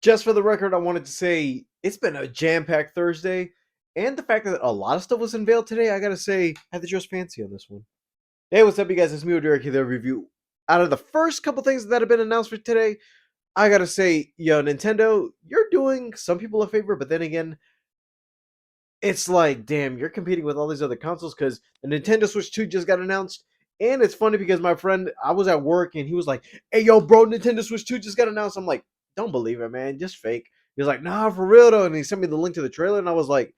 Just for the record, I wanted to say it's been a jam-packed Thursday, and the fact that a lot of stuff was unveiled today, I gotta say, I had the just fancy on this one. Hey, what's up, you guys? It's me, Derek, here to review. Out of the first couple things that have been announced for today, I gotta say, yo, Nintendo, you're doing some people a favor, but then again, it's like, damn, you're competing with all these other consoles because the Nintendo Switch 2 just got announced. And it's funny because my friend, I was at work and he was like, hey, yo, bro, Nintendo Switch 2 just got announced. I'm like, don't believe it, man. Just fake. He was like, nah, for real, though. And he sent me the link to the trailer. And I was like,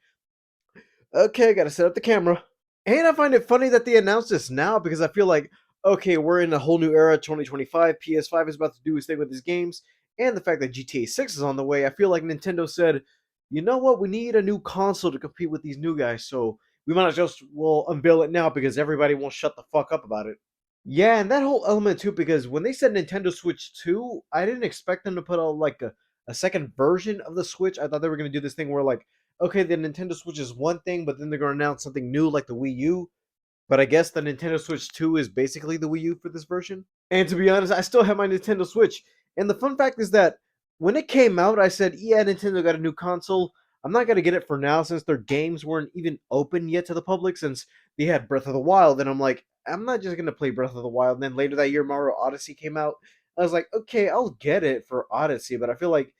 okay, got to set up the camera. And I find it funny that they announced this now because I feel like, okay, we're in a whole new era, 2025. PS5 is about to do its thing with these games. And the fact that GTA 6 is on the way, I feel like Nintendo said, you know what, we need a new console to compete with these new guys. So we might as well unveil it now because everybody won't shut the fuck up about it. Yeah, and that whole element too, because when they said Nintendo Switch 2, I didn't expect them to put out like a second version of the Switch. I thought they were gonna do this thing where like, okay, the Nintendo Switch is one thing, but then they're gonna announce something new like the Wii U. But I guess the Nintendo Switch 2 is basically the Wii U for this version. And to be honest, I still have my Nintendo Switch. And the fun fact is that when it came out, I said, yeah, Nintendo got a new console. I'm not going to get it for now since their games weren't even open yet to the public since they had Breath of the Wild. And I'm like, I'm not just going to play Breath of the Wild. And then later that year, Mario Odyssey came out. I was like, okay, I'll get it for Odyssey. But I feel like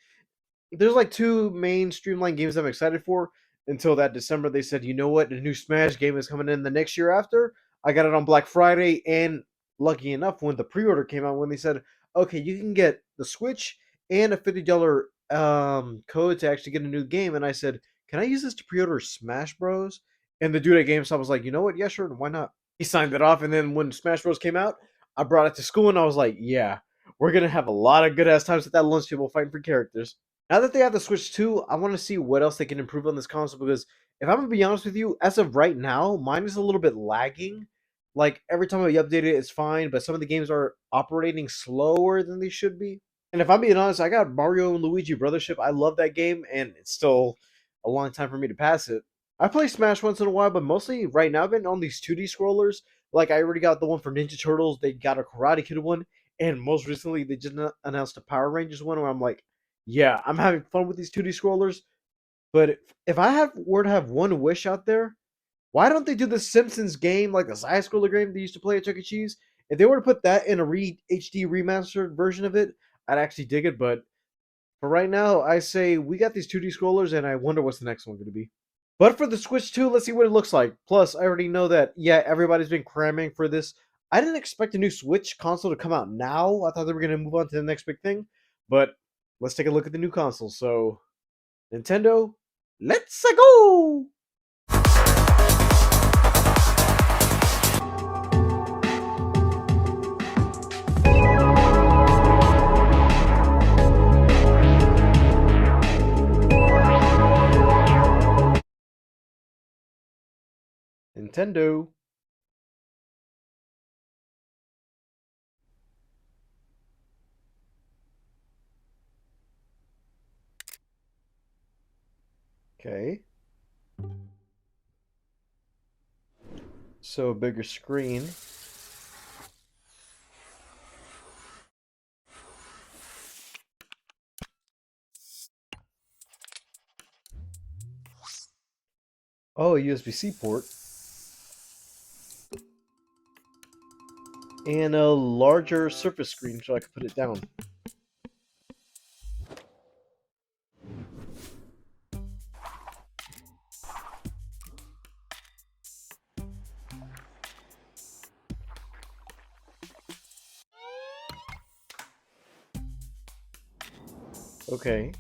there's like two main streamlined games I'm excited for. Until that December, they said, you know what, the new Smash game is coming in the next year after. I got it on Black Friday, and lucky enough, when the pre-order came out, when they said, okay, you can get the Switch and a $50 code to actually get a new game, and I said, can I use this to pre-order Smash Bros? And the dude at GameStop was like, you know what, yeah, sure, why not? He signed it off, and then when Smash Bros came out, I brought it to school, and I was like, yeah, we're gonna have a lot of good ass times at that lunch table fighting for characters. Now that they have the Switch 2, I want to see what else they can improve on this console because if I'm gonna be honest with you, as of right now, mine is a little bit lagging. Like every time I update it, it's fine, but some of the games are operating slower than they should be. And if I'm being honest, I got Mario and Luigi Brothership. I love that game, and it's still a long time for me to pass it. I play Smash once in a while, but mostly right now I've been on these 2D scrollers. Like I already got the one for Ninja Turtles, they got a Karate Kid one, and most recently they just announced a Power Rangers one where I'm like, yeah, I'm having fun with these 2D scrollers. But if I were to have one wish out there, why don't they do the Simpsons game like the side scroller game they used to play at Chuck E. Cheese? If they were to put that in a HD remastered version of it, I'd actually dig it. But for right now, I say we got these 2D scrollers, and I wonder what's the next one going to be. But for the Switch 2, let's see what it looks like. Plus, I already know that, yeah, everybody's been cramming for this. I didn't expect a new Switch console to come out now. I thought they were going to move on to the next big thing. But let's take a look at the new console. So, Nintendo, let's go! Nintendo. Okay. So, bigger screen. Oh, a USB-C port. And a larger surface screen so I can put it down. Okay.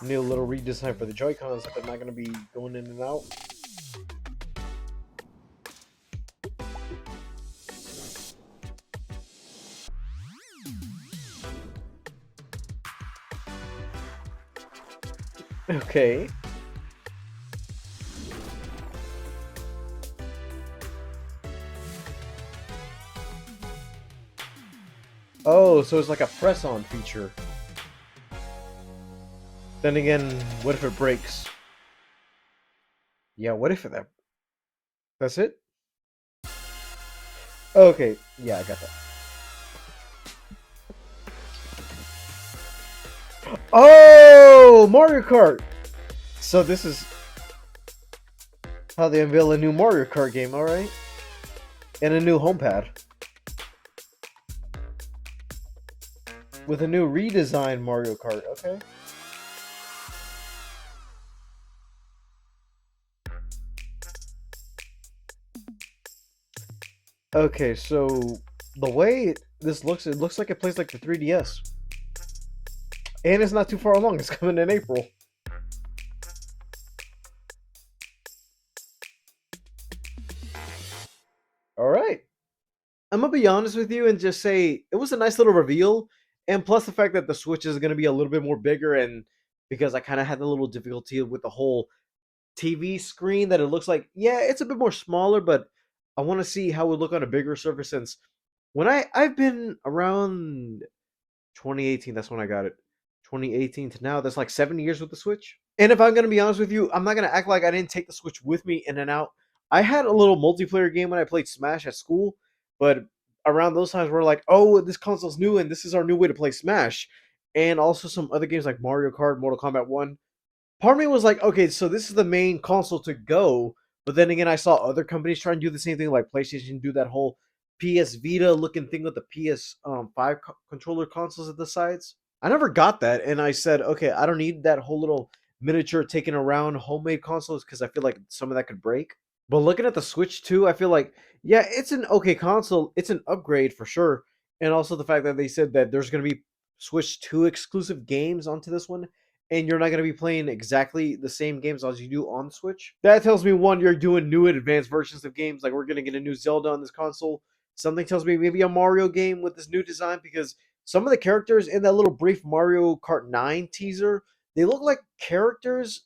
Need a little redesign for the Joy-Cons if they're not going to be going in and out. Okay. Oh, so it's like a press-on feature. Then again, what if it breaks? Yeah, what if that... That's it? Okay, yeah, I got that. Oh, Mario Kart. So this is how they unveil a new Mario Kart game, all right, and a new homepad with a new redesigned Mario Kart. Okay. Okay, so the way this looks, it looks like it plays like the 3DS, and it's not too far along. It's coming in April. All right. I'm gonna be honest with you and just say it was a nice little reveal, and plus the fact that the Switch is gonna be a little bit more bigger, and because I kind of had a little difficulty with the whole TV screen, that it looks like, yeah, it's a bit more smaller, but I want to see how it would look on a bigger surface. Since when I've been around 2018, that's when I got it. 2018 to now, that's like 7 years with the Switch. And if I'm gonna be honest with you, I'm not gonna act like I didn't take the Switch with me in and out. I had a little multiplayer game when I played Smash at school, but around those times we're like, oh, this console's new and this is our new way to play Smash. And also some other games like Mario Kart, Mortal Kombat 1. Part of me was like, okay, so this is the main console to go. But then again, I saw other companies try and do the same thing, like PlayStation do that whole PS Vita looking thing with the PS 5 controller consoles at the sides. I never got that, and I said, okay, I don't need that whole little miniature taken around homemade consoles because I feel like some of that could break. But looking at the Switch 2, I feel like, yeah, it's an okay console. It's an upgrade for sure. And also the fact that they said that there's going to be Switch 2 exclusive games onto this one, and you're not going to be playing exactly the same games as you do on Switch. That tells me, one, you're doing new and advanced versions of games. Like, we're going to get a new Zelda on this console. Something tells me maybe a Mario game with this new design, because some of the characters in that little brief Mario Kart 9 teaser, they look like characters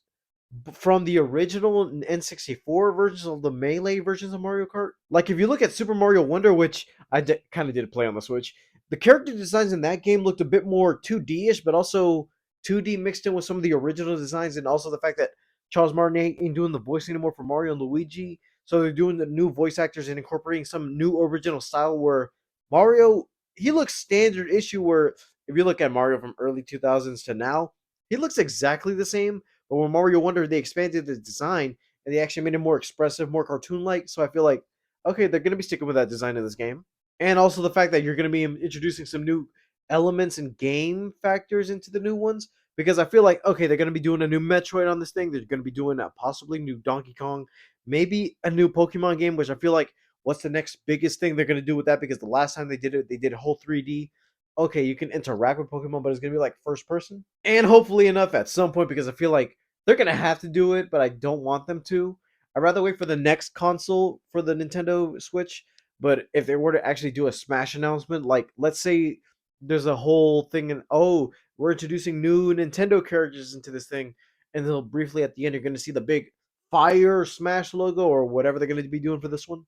from the original N64 versions of the Melee versions of Mario Kart. Like, if you look at Super Mario Wonder, which kind of did play on the Switch, the character designs in that game looked a bit more 2D-ish, but also 2D mixed in with some of the original designs, and also the fact that Charles Martinet ain't doing the voice anymore for Mario and Luigi, so they're doing the new voice actors and incorporating some new original style where Mario, he looks standard issue, where if you look at Mario from early 2000s to now, he looks exactly the same. But when Mario Wonder, they expanded the design and they actually made it more expressive, more cartoon-like. So I feel like, okay, they're going to be sticking with that design in this game. And also the fact that you're going to be introducing some new elements and game factors into the new ones. Because I feel like, okay, they're going to be doing a new Metroid on this thing. They're going to be doing a possibly new Donkey Kong, maybe a new Pokemon game, which I feel like, what's the next biggest thing they're going to do with that? Because the last time they did it, they did a whole 3D. Okay, you can interact with Pokemon, but it's going to be like first person. And hopefully enough at some point, because I feel like they're going to have to do it, but I don't want them to. I'd rather wait for the next console for the Nintendo Switch. But if they were to actually do a Smash announcement, like, let's say there's a whole thing, and oh, we're introducing new Nintendo characters into this thing, and then briefly at the end, you're going to see the big Fire Smash logo or whatever they're going to be doing for this one.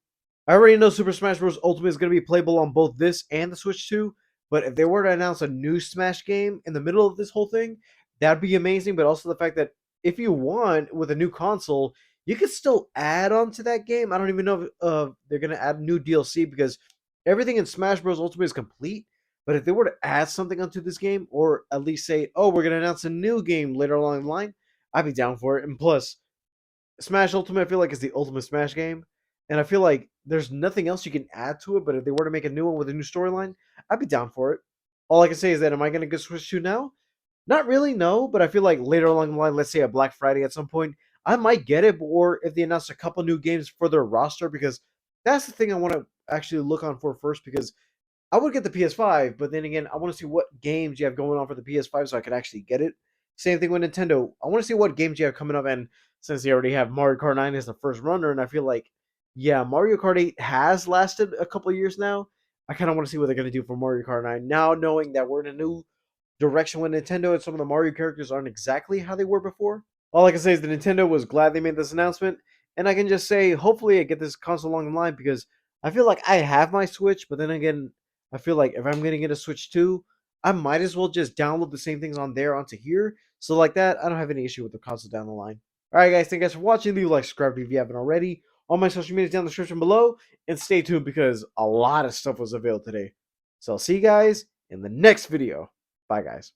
I already know Super Smash Bros. Ultimate is going to be playable on both this and the Switch 2, but if they were to announce a new Smash game in the middle of this whole thing, that'd be amazing. But also the fact that if you want with a new console, you could still add on to that game. I don't even know if they're going to add new DLC, because everything in Smash Bros. Ultimate is complete. But if they were to add something onto this game, or at least say, oh, we're going to announce a new game later along the line, I'd be down for it. And plus, Smash Ultimate, I feel like, is the ultimate Smash game, and I feel like there's nothing else you can add to it. But if they were to make a new one with a new storyline, I'd be down for it. All I can say is that, am I going to get Switch 2 now? Not really, no. But I feel like later along the line, let's say a Black Friday at some point, I might get it. Or if they announce a couple new games for their roster, because that's the thing I want to actually look on for first. Because I would get the PS5, but then again, I want to see what games you have going on for the PS5 so I could actually get it. Same thing with Nintendo. I want to see what games you have coming up, and since they already have Mario Kart 9 as the first runner, and I feel like, yeah, Mario Kart 8 has lasted a couple of years now. I kind of want to see what they're going to do for Mario Kart 9 now, knowing that we're in a new direction with Nintendo and some of the Mario characters aren't exactly how they were before. All I can say is that Nintendo was glad they made this announcement, and I can just say, hopefully, I get this console along the line, because I feel like I have my Switch, but then again, I feel like if I'm going to get a Switch 2, I might as well just download the same things on there onto here. So, like that, I don't have any issue with the console down the line. Alright, guys, thank you guys for watching. Leave a like, subscribe if you haven't already. All my social media is down in the description below. And stay tuned, because a lot of stuff was available today. So I'll see you guys in the next video. Bye, guys.